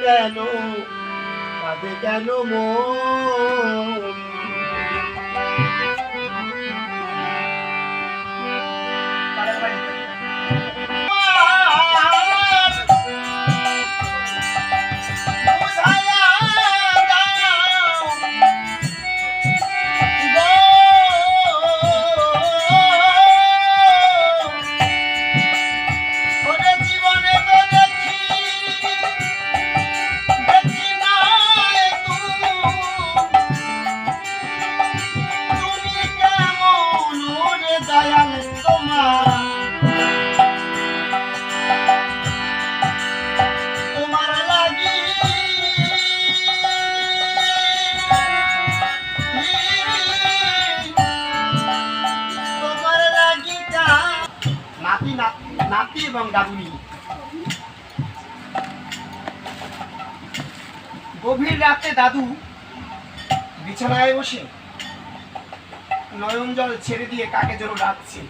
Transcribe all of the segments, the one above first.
কেন কাঁদে কেন মন নাতি এবং দাদুনি গভীর রাতে দাদু বিছানায় বসে নয়ন জল ছেড়ে দিয়ে কাকে যেন ডাকছে।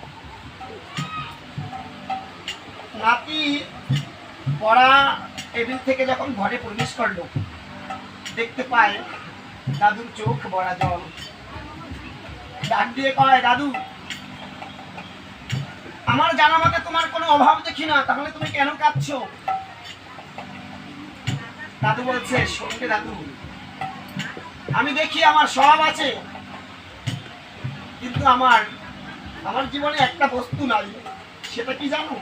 নাতি পড়া টেবিল থেকে যখন ঘরে প্রবেশ করলো দেখতে পায় দাদুর চোখ ভরা জল। ডাক দিয়ে কয়, দাদু আমার জানা মতে তোমার কোনো অভাব দেখি না, তাহলে তুমি কেন কাঁদছো? দাদু বলছে, শোনতে দাদু, আমি দেখি আমার সব আছে, কিন্তু আমার জীবনে একটা বস্তু নাই। সেটা কি জানো?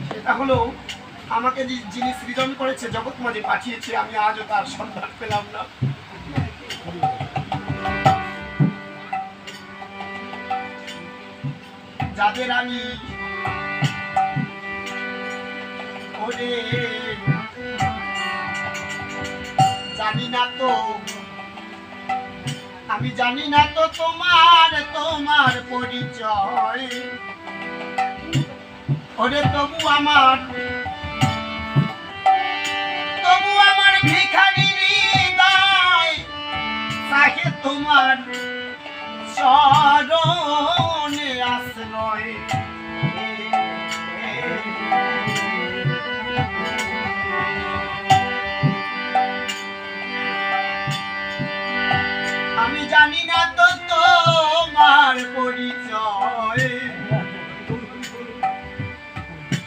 সেটা হলো আমাকে যিনি সৃজন করেছে, জগৎ মাঝে পাঠিয়েছে, আমি আজও তার সন্ধান পেলাম না। যাদের আমি জানি না তো, আমি জানি না তো তোমার পরিচয়। ওরে তবু আমার ভিখারি হৃদয় চাহে তোমার চরণে আশ্রয়। আমি জানি না তো তোমার পরিচয়।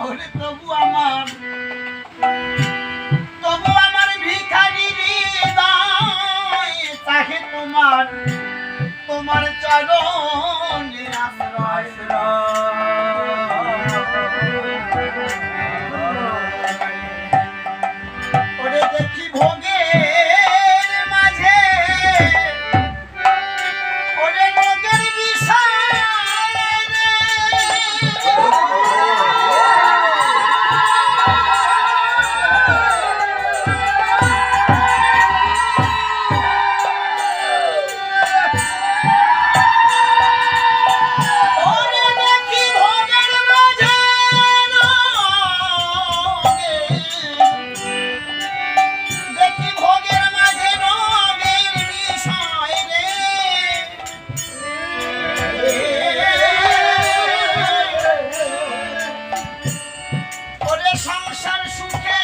ওরে তবু আমার ভিখারি হৃদয় চাহে তোমার চরণে আশ্রয়। ওরে দেখি ভোগের মাঝে ওরে রোগের বিষয় সংসার সুখে